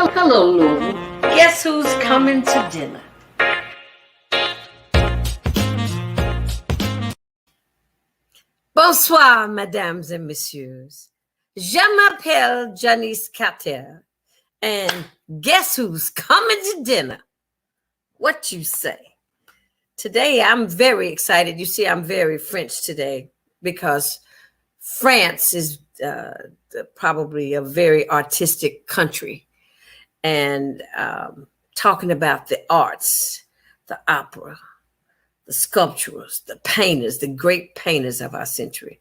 Hello, Louisville. Guess who's coming to dinner? Bonsoir, mesdames et messieurs. Je m'appelle Janice Carter, and guess who's coming to dinner? What you say? Today, I'm very excited. You see, I'm very French today because France is probably a very artistic country. And talking about the arts, the opera, the sculptors, the painters, the great painters of our century.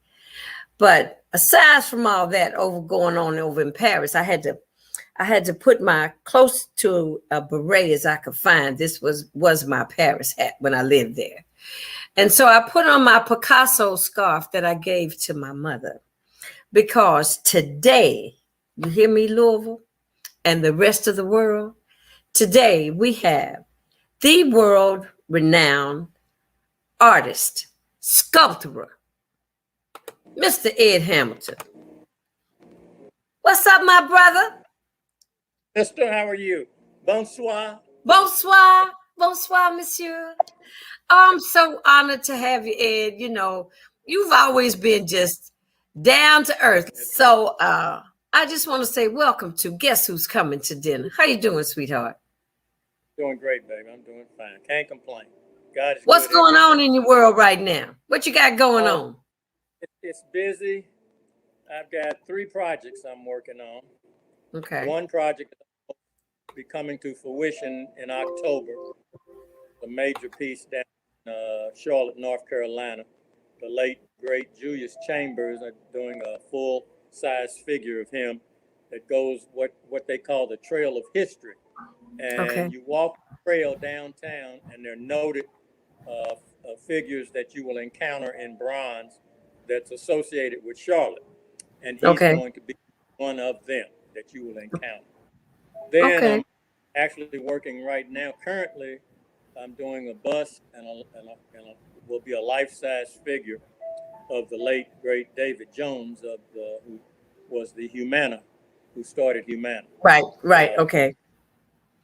But aside from all that going on over in Paris, I had to put my close to a beret as I could find. This was my Paris hat when I lived there. And so I put on my Picasso scarf that I gave to my mother because today, you hear me, Louisville, and the rest of the world, today we have the world-renowned artist, sculptor, Mr. Ed Hamilton. What's up, my brother? Esther, how are you? Bonsoir. Bonsoir. Bonsoir, monsieur. I'm so honored to have you, Ed. You know, you've always been just down to earth. So I just want to say welcome to Guess Who's Coming to Dinner. How you doing, sweetheart? Doing great, baby. I'm doing fine. Can't complain. God is What's good. going on in your world right now? What you got going on? It's busy. I've got 3 projects I'm working on. Okay. One project will be coming to fruition in October. A major piece down in Charlotte, North Carolina. The late, great Julius Chambers are doing a full-size figure of him that goes what they call the Trail of History. And you walk the trail downtown, and they're noted figures that you will encounter in bronze that's associated with Charlotte. And he's going to be one of them that you will encounter. Then I'm actually working right now. Currently, I'm doing a bust and will be a life-size figure of the late, great David Jones who was the Humana, who started Humana. Right. Okay.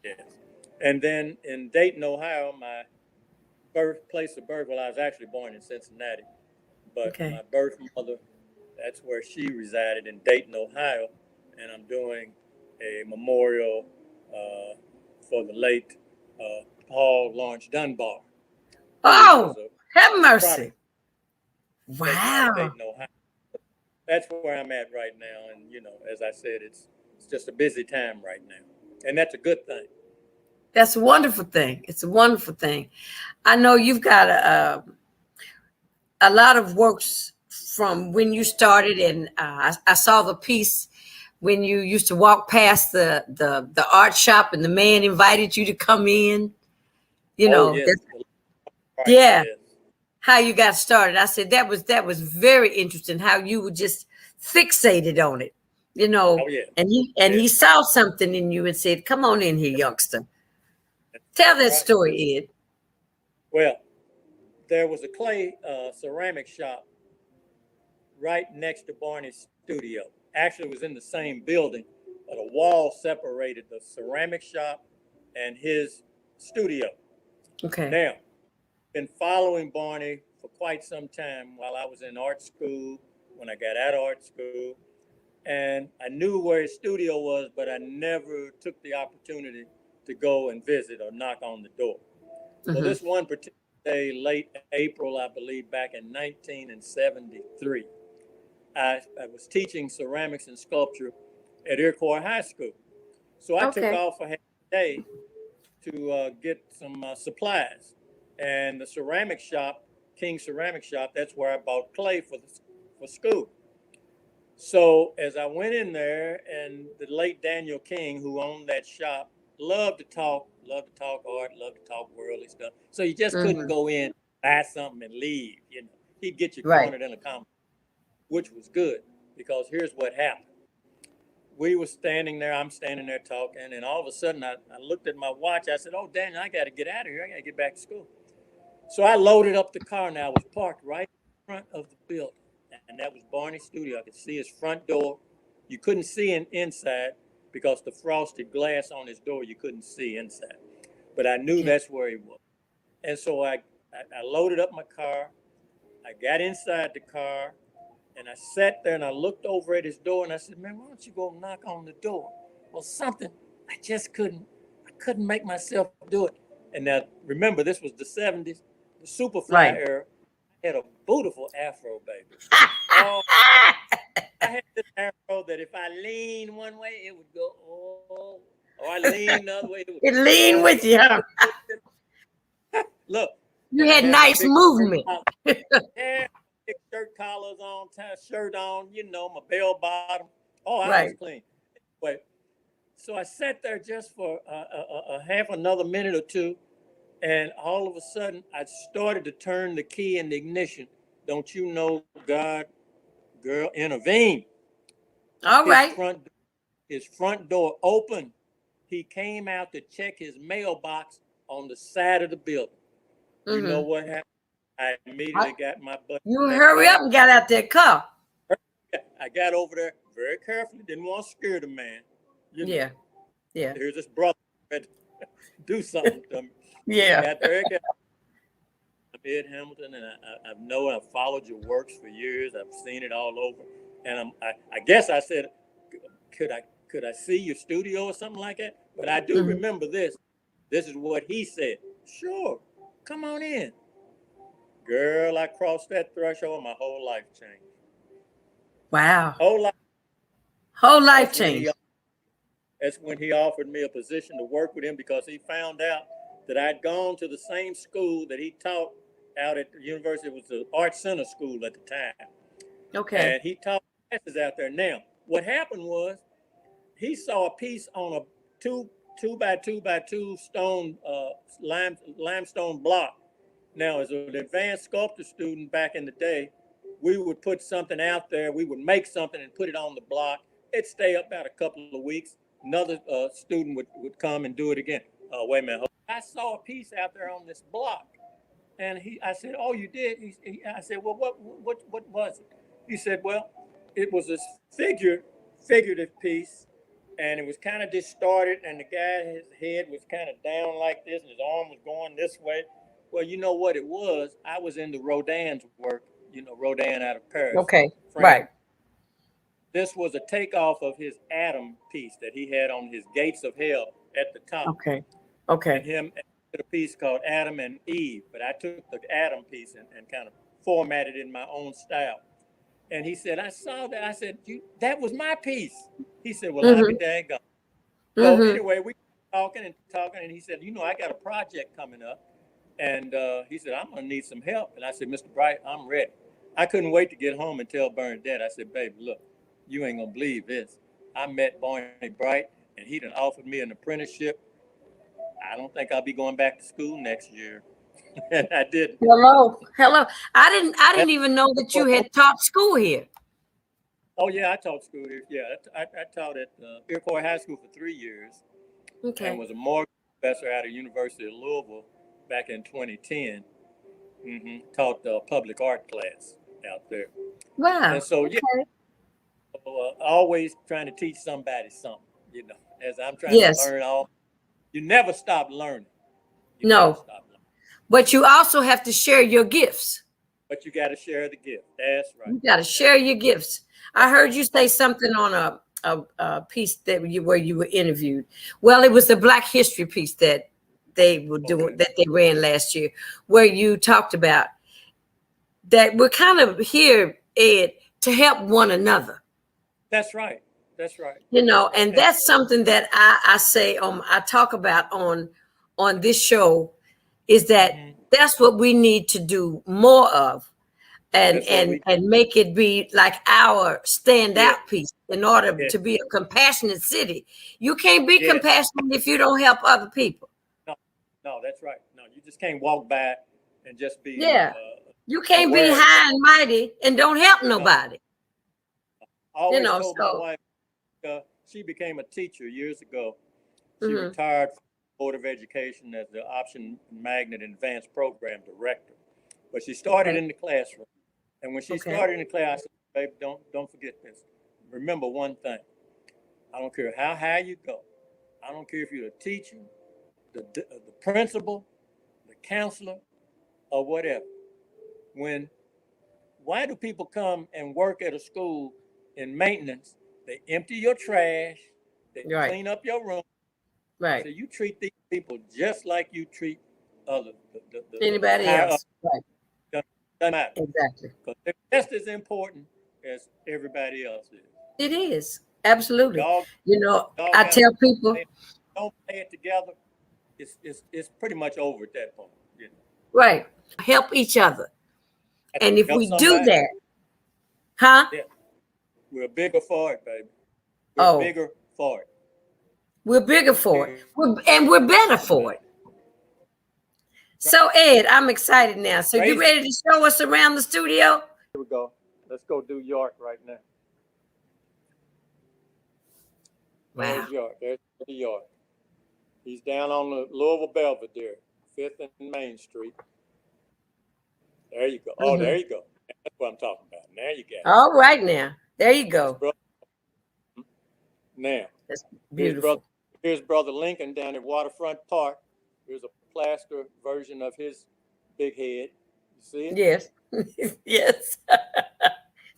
Yes. And then in Dayton, Ohio, my birthplace of birth, well, I was actually born in Cincinnati, but my birth mother, that's where she resided in Dayton, Ohio. And I'm doing a memorial for the late Paul Lawrence Dunbar. Oh, have mercy. Wow. Dayton, Ohio. That's where I'm at right now. And, you know, as I said, it's just a busy time right now. And that's a good thing. That's a wonderful thing. It's a wonderful thing. I know you've got a lot of works from when you started, and I saw the piece when you used to walk past the art shop and the man invited you to come in. You know, yes. How you got started. I said that was very interesting. How you were just fixated on it, you know. And he saw something in you and said, "Come on in here, youngster." Tell that story, Ed. Well, there was a clay ceramic shop right next to Barney's studio. Actually, it was in the same building, but a wall separated the ceramic shop and his studio. Okay. Now, been following Barney for quite some time while I was in art school, when I got out of art school. And I knew where his studio was, but I never took the opportunity to go and visit or knock on the door. Well, this one particular day, late April, I believe, back in 1973, I was teaching ceramics and sculpture at Iroquois High School. So I took off for half a day to get some supplies. And the ceramic shop, King Ceramic Shop, that's where I bought clay for school. So as I went in there, and the late Daniel King, who owned that shop, loved to talk art, loved to talk worldly stuff. So you just couldn't go in, buy something and leave. You know, he'd get you cornered in a conversation, which was good, because here's what happened. We were standing there, I'm standing there talking, and all of a sudden I looked at my watch. I said, "Oh, Daniel, I got to get out of here. I got to get back to school." So I loaded up the car, and I was parked right in front of the building. And that was Barney's studio. I could see his front door. You couldn't see inside because the frosted glass on his door, you couldn't see inside. But I knew that's where he was. And so I loaded up my car. I got inside the car and I sat there and I looked over at his door and I said, man, why don't you go knock on the door? Well, something, I just couldn't make myself do it. And now, remember, this was the 70s, the Superfly era. I had a beautiful afro, baby. Oh, I had this afro that if I leaned one way, it would go, oh, or I leaned the other way. It leaned with you, huh? Look. You had nice movement. Yeah, big shirt collars on, shirt on, my bell bottom. Oh, I was clean. Wait. So I sat there just for a half another minute or two, and all of a sudden I started to turn the key in the ignition. Don't you know, God, girl, intervene. All right. His front door opened. He came out to check his mailbox on the side of the building. You know what happened? I immediately got my butt. You hurry up and got out that car. I got over there very carefully. Didn't want to scare the man. Yeah. Here's this brother do something to me. Yeah. I got very careful. I'm Ed Hamilton, and I've followed your works for years. I've seen it all over, and I guess I said, could I see your studio or something like that? But I do remember this. This is what he said. Sure, come on in. Girl, I crossed that threshold, my whole life changed. Wow. Whole life changed. That's when he offered me a position to work with him because he found out that I'd gone to the same school that he taught out at the university. It was the Art Center School at the time. Okay. And he taught classes out there. Now, what happened was he saw a piece on a two by two stone limestone block. Now, as an advanced sculptor student back in the day, we would put something out there. We would make something and put it on the block. It'd stay up about a couple of weeks. Another student would come and do it again. Wait a minute. I saw a piece out there on this block, and I said, "Oh, you did?" I said, "Well, what was it?" He said, "Well, it was this figurative piece, and it was kind of distorted, and the guy, his head was kind of down like this, and his arm was going this way." Well, you know what it was? I was into Rodin's work, Rodin out of Paris. Okay, France. right. This was a takeoff of his Adam piece that he had on his Gates of Hell at the top. Okay. And him did a piece called Adam and Eve, but I took the Adam piece and kind of formatted it in my own style. And he said, I saw that. I said, that was my piece. He said, well, I'll be daggone. So anyway, we were talking, and he said, I got a project coming up. And he said, I'm going to need some help. And I said, Mr. Bright, I'm ready. I couldn't wait to get home and tell Bernadette. I said, baby, look, you ain't going to believe this. I met Barney Bright, and he done offered me an apprenticeship. I don't think I'll be going back to school next year. And I did. Hello. I didn't even know that you had taught school here. Oh, yeah, I taught school here. Yeah, I taught at Iroquois High School for 3 years. Okay. And was a mortgage professor out of University of Louisville back in 2010. Taught the public art class out there. Wow. And so, always trying to teach somebody something, as I'm trying to learn all. You never stop learning. No. But you also have to share your gifts. But you got to share the gift. That's right. You got to share your gifts. I heard you say something on a piece where you were interviewed. Well, it was the Black History piece that they were doing, that they ran last year, where you talked about that we're kind of here, Ed, to help one another. That's right. That's right. And that's something that I say I talk about on this show, is that that's what we need to do more of, and make it be like our standout piece in order to be a compassionate city. You can't be compassionate if you don't help other people. No, that's right. No, you just can't walk by and just be. You can't be high and mighty and don't help nobody. I always told my wife, she became a teacher years ago. She retired from the Board of Education as the Option Magnet Advanced Program Director. But she started in the classroom. And when she started in the class, I said, babe, don't forget this. Remember one thing. I don't care how high you go. I don't care if you're a teacher, the principal, the counselor, or whatever. Why do people come and work at a school in maintenance? They empty your trash, they Right. clean up your room. Right. So you treat these people just like you treat other Anybody else. Right. Doesn't matter. Exactly. Because they're just as important as everybody else is. It is. Absolutely. Dog, you know, I tell people, don't play it together. It's pretty much over at that point. You know? Right. Help each other. And if we do that, huh? Yeah. We're bigger for it, baby. We're bigger for it. We're bigger for it. We're better for it. So, Ed, I'm excited now. So, you ready to show us around the studio? Here we go. Let's go do York right now. Wow. There's York. There's York. He's down on the Louisville Belvedere, 5th and Main Street. There you go. Oh, there you go. That's what I'm talking about. There you go. All right now. There you go. Now, that's beautiful. Here's Brother Lincoln down at Waterfront Park. Here's a plaster version of his big head. You see it? Yes. Yes.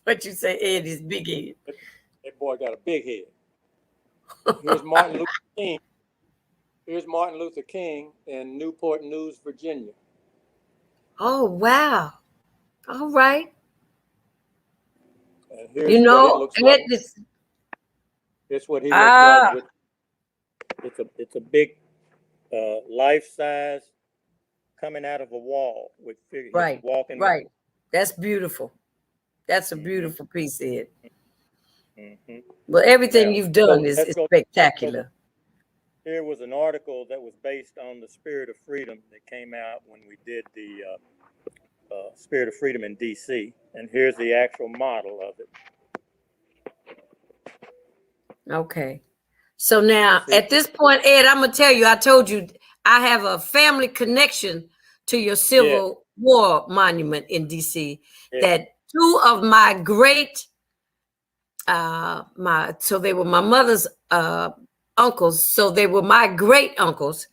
What you say, Ed, is big head. That boy got a big head. Here's Martin Luther King. Here's Martin Luther King in Newport News, Virginia. Oh, wow. All right. And here's what it looks like. It's what he looks like. It's a big life size coming out of a wall with figures walking. Right. That's beautiful. That's a beautiful piece, Ed. Well, everything you've done is spectacular. Here was an article that was based on the Spirit of Freedom that came out when we did the Spirit of Freedom in D.C. And here's the actual model of it. Okay. So now, at this point, Ed, I'm going to tell you, I told you, I have a family connection to your Civil War monument in D.C. That two of my great, so they were my mother's uncles, so they were my great uncles,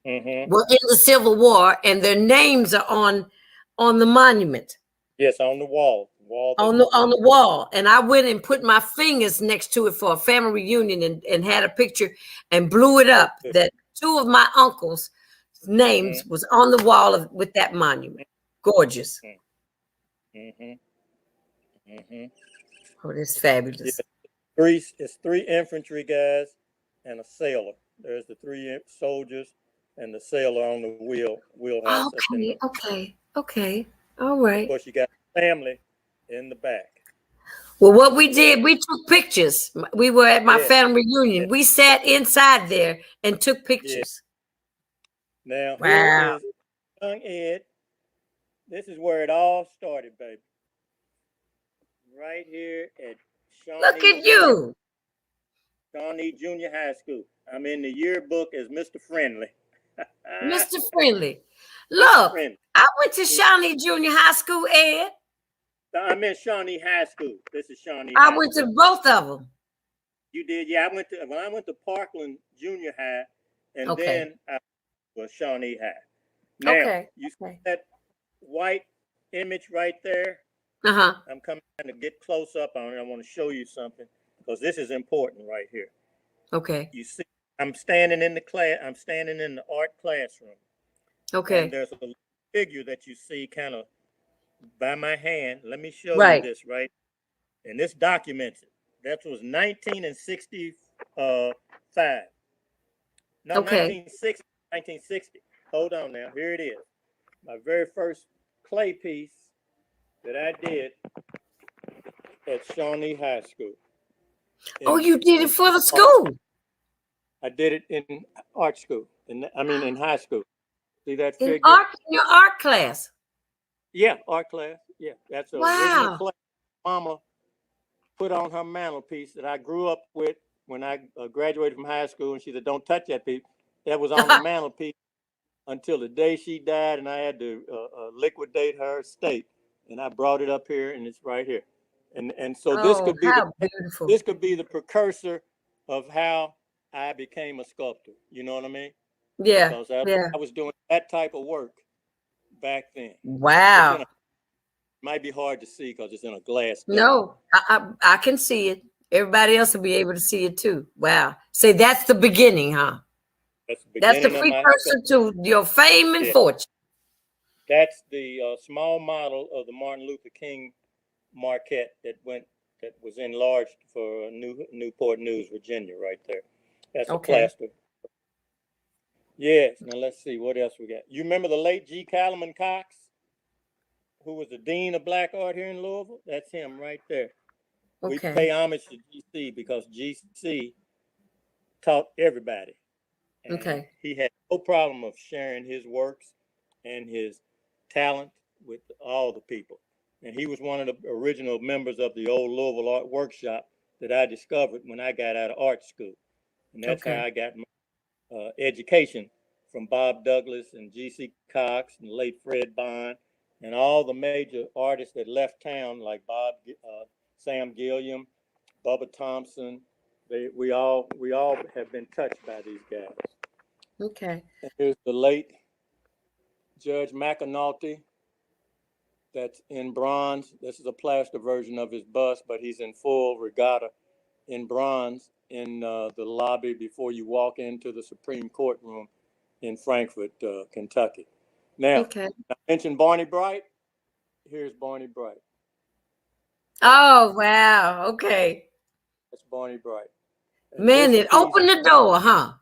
were in the Civil War, and their names are on the monument. Yes, on the wall. On the wall. And I went and put my fingers next to it for a family reunion and had a picture and blew it up that two of my uncles' names was on the wall with that monument. Gorgeous. Oh, that's fabulous. Yeah. It's 3 infantry guys and a sailor. There's the 3 soldiers and the sailor on the wheelhouse. Okay. All right. Of course, you got family in the back. Well, what we did, we took pictures. We were at my family reunion. We sat inside there and took pictures. Now, here is young Ed. This is where it all started, baby. Right here at Shawnee. Look at you. Shawnee Junior High School. I'm in the yearbook as Mr. Friendly. Mr. Friendly. Look, I went to Shawnee Junior High School, Ed. I'm in Shawnee High School. This is Shawnee. I went to both of them. You did? Yeah, I went to Parkland Junior High, and then I was Shawnee High. Now, you see that white image right there? I'm coming to get close up on it. I want to show you something because this is important right here. Okay. You see, I'm standing in the class. I'm standing in the art classroom. Okay. And there's a figure that you see kind of by my hand. Let me show you this, right? And this documents it. That was 1965. No, 1960. Hold on now. Here it is. My very first clay piece that I did at Shawnee High School. You did it for the school? I did it in art school. In high school. See that figure? In your art class? Yeah, art class. Yeah, that's a original clay Mama put on her mantelpiece that I grew up with when I graduated from high school, and she said, "Don't touch that piece." That was on the mantelpiece until the day she died, and I had to liquidate her estate. And I brought it up here, and it's right here. And so this could be the precursor of how I became a sculptor. You know what I mean? Yeah. Because Yeah. I was doing that type of work back then. It's in Wow. a, might be hard to see because it's in a glass door. No, I can see it. Everybody else will be able to see it too. Wow. Say that's the beginning, huh? That's the That's the beginning of my precursor to your fame and fortune. That's the small model of the Martin Luther King marquette that was enlarged for Newport News, Virginia, right there. That's a plaster. Yes. Now let's see what else we got. You remember the late G. Calaman Cox, who was the dean of black art here in Louisville? That's him right there. We pay homage to GC because GC taught everybody. And he had no problem of sharing his works and his talent with all the people. And he was one of the original members of the old Louisville Art Workshop that I discovered when I got out of art school. And that's how I got my education from Bob Douglas and G.C. Cox and late Fred Bond and all the major artists that left town like Sam Gilliam, Bubba Thompson. We all have been touched by these guys. Okay. And here's the late Judge McAnulty. That's in bronze. This is a plaster version of his bust, but he's in full regatta in bronze in the lobby before you walk into the Supreme Court room in Frankfort, Kentucky. Now, I mentioned Barney Bright. Here's Barney Bright. Oh, wow. Okay. That's Barney Bright. And man, it opened the door, huh?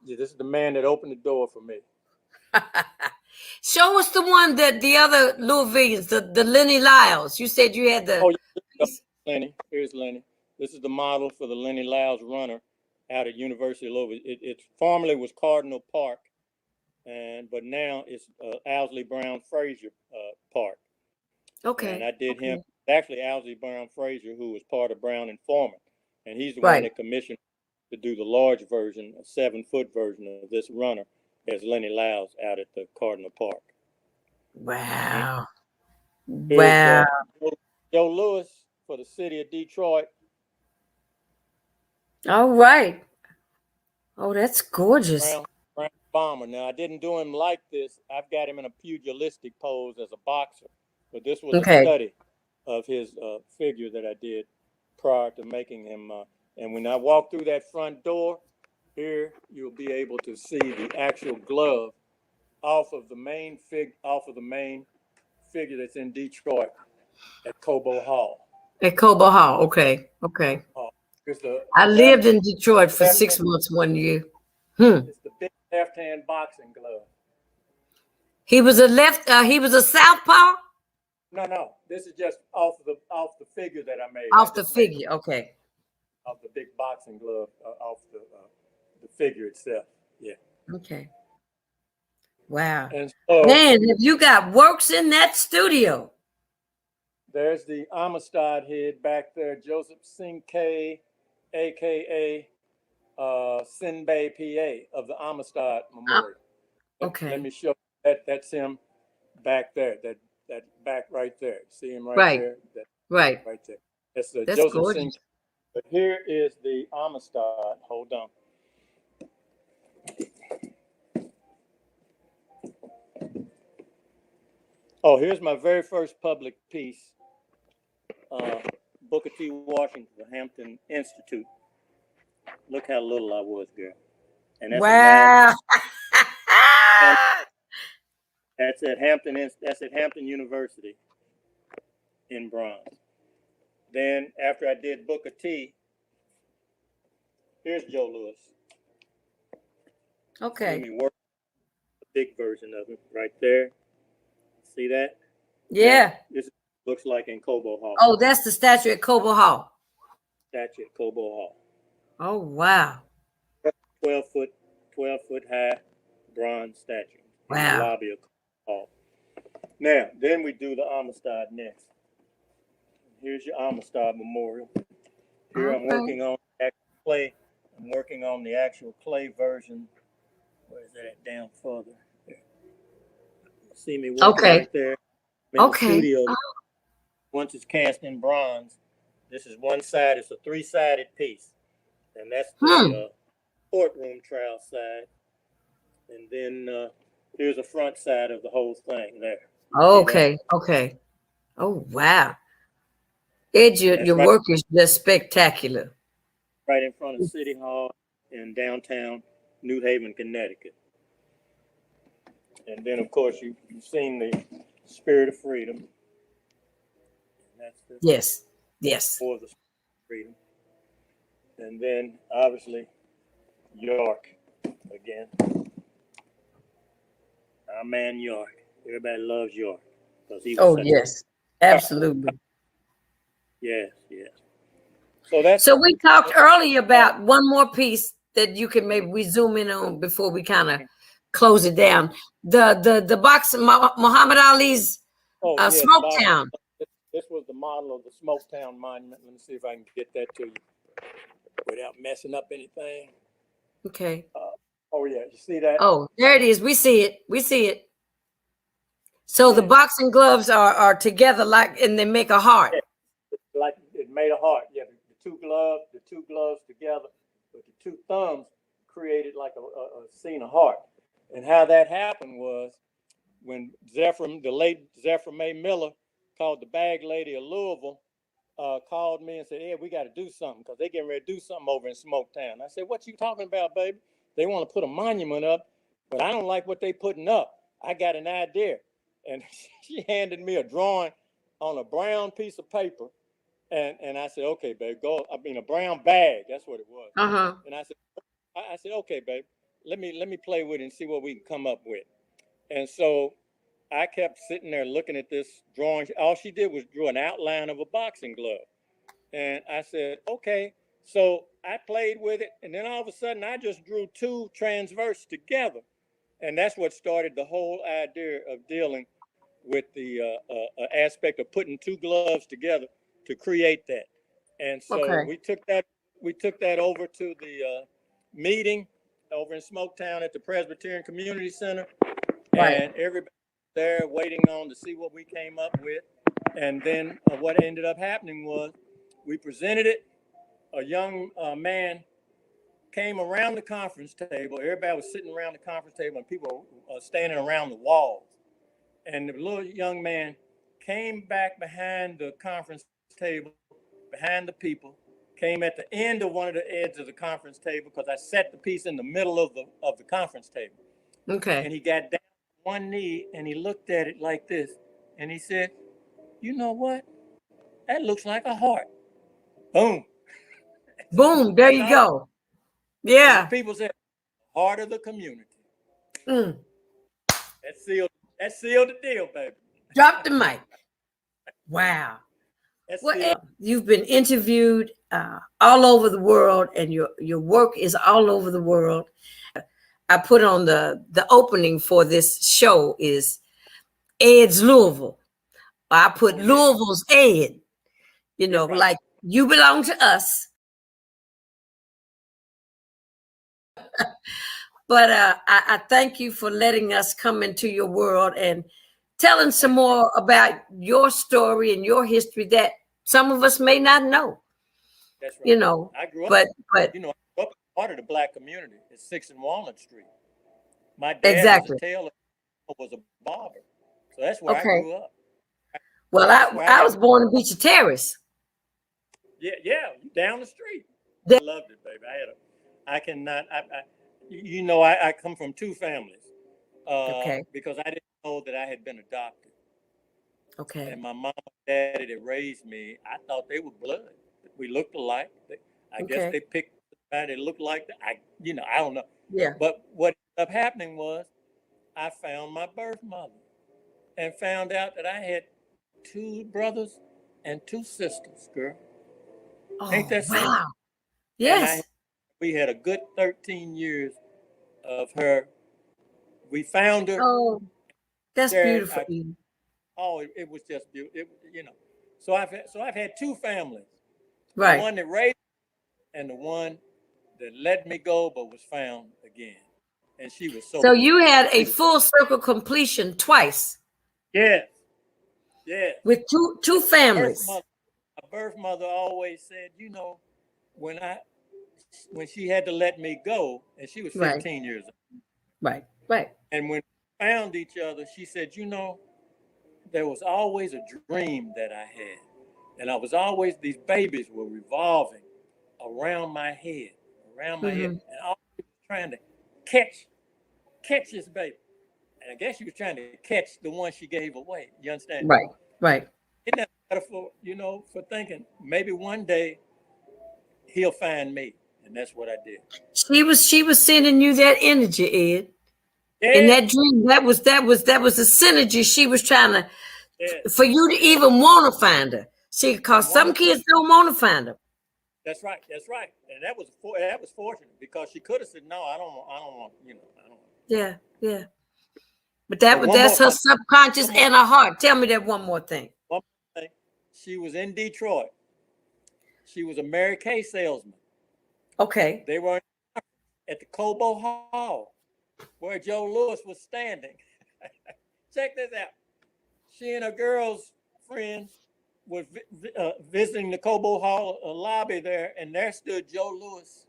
Yeah, this is the man that opened the door for me. Show us the one that the other Louisvillians, the Lenny Lyles. You said you had the. Oh, yeah. Lenny. Here's Lenny. This is the model for the Lenny Lyles runner out at University of Louisville. It formerly was Cardinal Park, but now it's Owsley Brown Frazier Park. Okay. And I did him. Actually, Owsley Brown Frazier, who was part of Brown and Foreman, and he's the one that commissioned to do the large version, a 7-foot version of this runner, as Lenny Lyles out at the Cardinal Park. Wow. Here's, Joe Louis for the city of Detroit. All right. Oh, that's gorgeous. Brown bomber. Now, I didn't do him like this. I've got him in a pugilistic pose as a boxer, but this was a study of his figure that I did prior to making him. And when I walk through that front door, here you'll be able to see the actual glove off of the main figure that's in Detroit at Cobo Hall. At Cobo Hall, okay. I lived in Detroit for 6 months 1 year. It's the big left-hand boxing glove. He was a southpaw? No. This is just off the figure that I made. Off the figure, okay. Off the big boxing glove, off the figure itself. Yeah. Okay. Wow. And so, man, have you got works in that studio? There's the Amistad head back there, Joseph Sinkay, aka Sinbay PA of the Amistad Memorial. Okay. Let me show you that. That's him back there. That back right there. See him right there? Right there. That's Joseph Sinkay. But here is the Amistad. Hold on. Oh, here's my very first public piece. Booker T. Washington, the Hampton Institute. Look how little I was, girl. And that's wow. That's at Hampton University in bronze. Then after I did Booker T, here's Joe Louis. Okay. See me work the big version of him right there. See that? Yeah. This looks like in Cobo Hall. Oh, that's the statue at Cobo Hall. Statue at Cobo Hall. Oh, wow. 12-foot high bronze statue. Wow. In the lobby of Cobo Hall. Now, then we do the Amistad next. Here's your Amistad Memorial. Here I'm working on clay. I'm working on the actual clay version. Where is that down further? There. See me working right there. I'm in the studio. Once it's cast in bronze, this is one side. It's a 3-sided piece. and that's the courtroom trial side. And then here's the front side of the whole thing there. Okay. Okay. Oh, wow. Ed, your Right, work is just spectacular. right in front of City Hall in downtown New Haven, Connecticut. And then, of course, you've seen the Spirit of Freedom. And that's the Yes. Yes. for the freedom. And then, obviously, York again. Our man York. Everybody loves York because he was. Oh, yes. Absolutely. Yes, yes. So that's. So we talked earlier about one more piece that you can maybe we zoom in on before we kind of close it down. The box Muhammad Ali's Smoke Town. This was the model of the Smoketown Monument. Let me see if I can get that to you without messing up anything. Okay. Oh yeah, you see that? Oh, there it is. We see it. We see it. So the boxing gloves are together and they make a heart. Yeah, like it made a heart. Yeah, the two gloves together, but the two thumbs created like a scene of heart. And how that happened was when the late Zephyr May Miller, called the bag lady of Louisville, called me and said, "Hey, we got to do something because they getting ready to do something over in Smoketown." I said, "What you talking about, baby? They want to put a monument up, but I don't like what they putting up. I got an idea." And she handed me a drawing on a brown piece of paper. And I said, "Okay, babe, go." I mean, a brown bag. That's what it was. And I said, "Okay, babe, let me play with it and see what we can come up with." And so I kept sitting there looking at this drawing. All she did was drew an outline of a boxing glove. And I said, "Okay." So I played with it. And then all of a sudden, I just drew two transverse together. And that's what started the whole idea of dealing with the aspect of putting two gloves together to create that. And so we took that over to the meeting over in Smoketown at the Presbyterian Community Center. Right. And everybody there waiting on to see what we came up with. And then what ended up happening was we presented it. A young man came around the conference table. Everybody was sitting around the conference table and people were standing around the walls. And the little young man came back behind the conference table, behind the people, came at the end of one of the edges of the conference table because I set the piece in the middle of the conference table. Okay. And he got down on one knee and he looked at it like this. And he said, "You know what? That looks like a heart." Boom. Boom. There you go. Yeah. People said, "Heart of the community." Mm. That sealed the deal, baby. Drop the mic. Wow. Well, you've been interviewed all over the world, and your work is all over the world. I put on the opening for this show is Ed's Louisville. I put Louisville's Ed. You know, like you belong to us. But I thank you for letting us come into your world and telling some more about your story and your history that some of us may not know. That's right. You know, I grew up, but you know, I grew up part of the Black community at 6th and Walnut Street. My dad was a tailor, was a barber, so that's where I grew up. Well, I was born in Beecher Terrace. Yeah, down the street. I loved it, baby. I come from two families. Because I didn't know that I had been adopted. Okay. And my mom and daddy that raised me, I thought they were blood. We looked alike. I guess they picked somebody that looked like that. I don't know. Yeah. But what ended up happening was I found my birth mother and found out that I had two brothers and two sisters, girl. Oh, ain't that something? Wow. Yes. We had a good 13 years of her. We found her. Oh, that's beautiful. It was just beautiful. So I've had two families. Right. The one that raised me and the one that let me go but was found again. And she was so. So you had a full circle completion twice. Yes. Yes. With two families. My birth mother always said, when when she had to let me go, and she was 15 years old. Right. And when we found each other, she said, there was always a dream that I had. And I was always, these babies were revolving around my head. And I was trying to catch this baby. And I guess she was trying to catch the one she gave away. You understand? Right. Isn't that metaphor, for thinking maybe one day he'll find me. And that's what I did. She was sending you that energy, Ed. Yeah. In that dream, that was the synergy she was trying to, for you to even want to find her. See, because some kids don't want to find her. That's right. And that was fortunate, because she could have said, no, I don't want, I don't want. Yeah. But that's her subconscious and her heart. Tell me that one more thing. One more thing. She was in Detroit. She was a Mary Kay salesman. Okay. They were at the Cobo Hall where Joe Louis was standing. Check this out. She and her girls' friends were visiting the Cobo Hall lobby there, and there stood Joe Louis.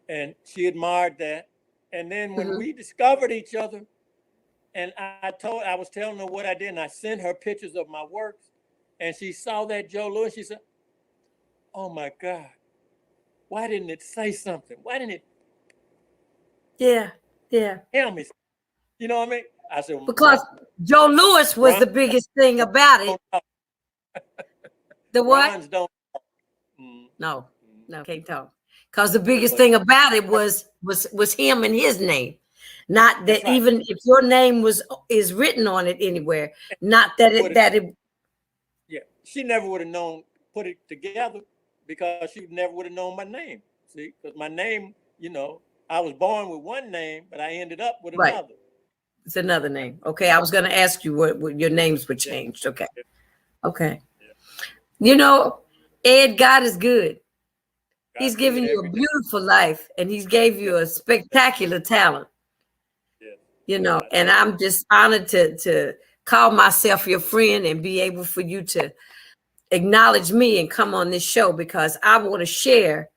And she admired that. And then when we discovered each other, and I was telling her what I did, and I sent her pictures of my works, and she saw that Joe Louis. She said, "Oh my God, why didn't it say something? Why didn't it?" Yeah. Tell me, you know what I mean? I said, because Joe Louis was the biggest thing about it. The what? Rhymes don't. No, can't talk. Because the biggest thing about it was him and his name. Not that even if your name is written on it anywhere, not that it. Yeah, she never would have known, put it together, because she never would have known my name. See, because my name, I was born with one name, but I ended up with another. It's another name. Okay, I was going to ask you what your names were changed. Okay. Ed, God is good. He's given you a beautiful life, and he's gave you a spectacular talent. And I'm just honored to call myself your friend and be able for you to acknowledge me and come on this show, because I want to share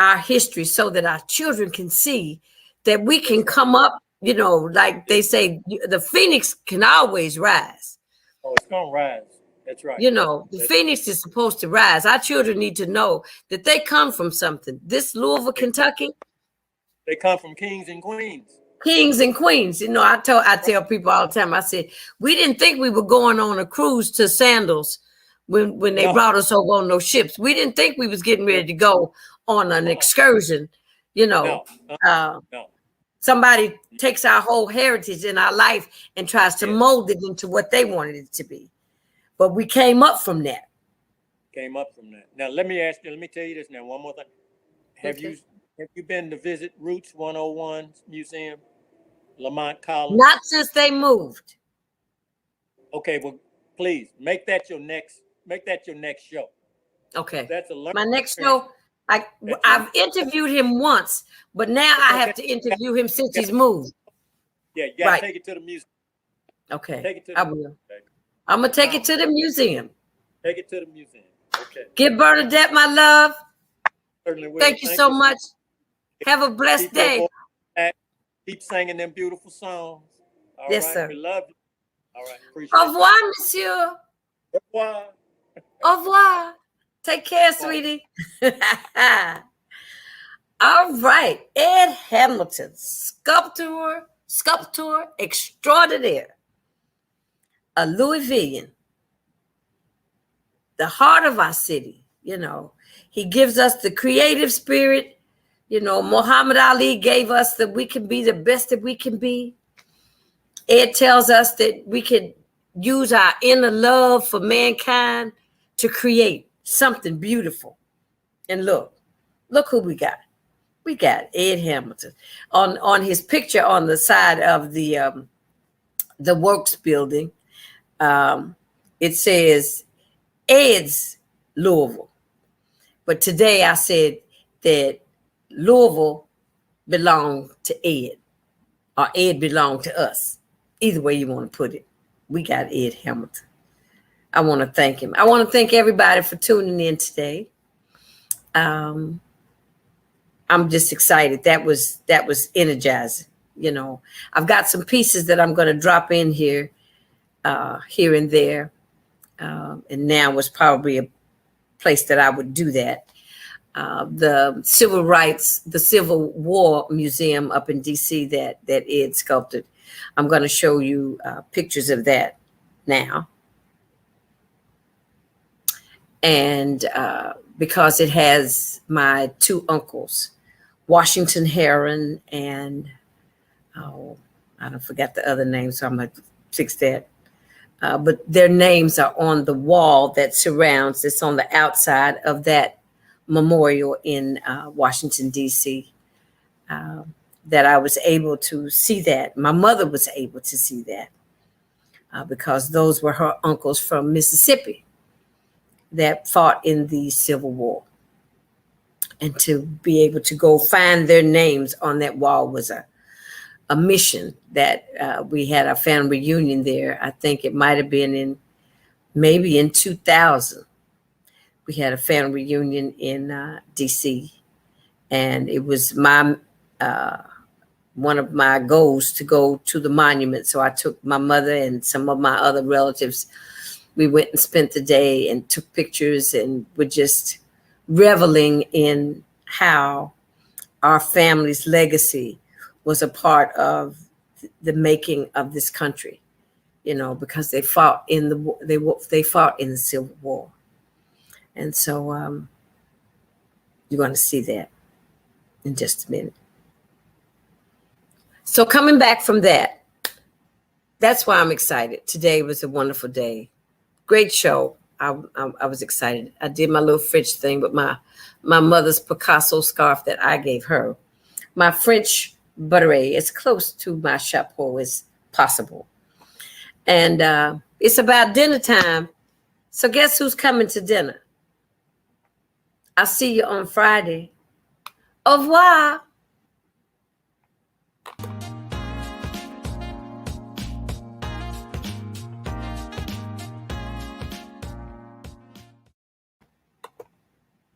our history so that our children can see that we can come up, like they say, the phoenix can always rise. Oh, it's going to rise. That's right. The phoenix is supposed to rise. Our children need to know that they come from something. This Louisville, Kentucky. They come from kings and queens. Kings and queens. I tell people all the time, I said, we didn't think we were going on a cruise to Sandals when they brought us over on those ships. We didn't think we was getting ready to go on an excursion. Somebody takes our whole heritage in our life and tries to mold it into what they wanted it to be. But we came up from that. Now, let me tell you this now, one more thing. Have you been to visit Roots 101 Museum, Lamont College? Not since they moved. Okay, well, please make that your next show. Okay. That's my next show. I've interviewed him once, but now I have to interview him since he's moved. Yeah, you gotta take it to the museum. Okay. Take it to I will. I'm gonna take it to the museum. Take it to the museum. Okay. Give Bernadette my love. Certainly will. Thank you so much. Have a blessed day. Keep singing them beautiful songs. All yes, right. sir. We love you. All right. Appreciate Au revoir, monsieur. Au revoir. Au revoir. Take care, sweetie. All right. Ed Hamilton, sculptor extraordinaire, a Louisvillian, the heart of our city. He gives us the creative spirit. Muhammad Ali gave us that we can be the best that we can be. Ed tells us that we can use our inner love for mankind to create something beautiful. And look who we got. We got Ed Hamilton on his picture on the side of the Works building. It says Ed's Louisville. But today I said that Louisville belonged to Ed, or Ed belonged to us. Either way you want to put it. We got Ed Hamilton. I want to thank him. I want to thank everybody for tuning in today. I'm just excited. That was energizing. You know, I've got some pieces that I'm going to drop in here, here and there. And now was probably a place that I would do that. The Civil War Museum up in DC that Ed sculpted. I'm going to show you pictures of that now. And because it has my two uncles, Washington Heron and, I don't forget the other name, so I'm going to fix that. But their names are on the wall that surrounds, it's on the outside of that memorial in Washington, D.C., that I was able to see that. My mother was able to see that because those were her uncles from Mississippi that fought in the Civil War. And to be able to go find their names on that wall was a mission that we had a family reunion there. I think it might have been maybe in 2000. We had a family reunion in DC, and it was one of my goals to go to the monument. So I took my mother and some of my other relatives. We went and spent the day and took pictures and were just reveling in how our family's legacy was a part of the making of this country, you know, because they fought in they fought in the Civil War. And so you're going to see that in just a minute. So coming back from that, that's why I'm excited. Today was a wonderful day. Great show. I was excited. I did my little French thing with my mother's Picasso scarf that I gave her. My French beret, as close to my chapeau as possible. And it's about dinner time. So guess who's coming to dinner? I'll see you on Friday. Au revoir.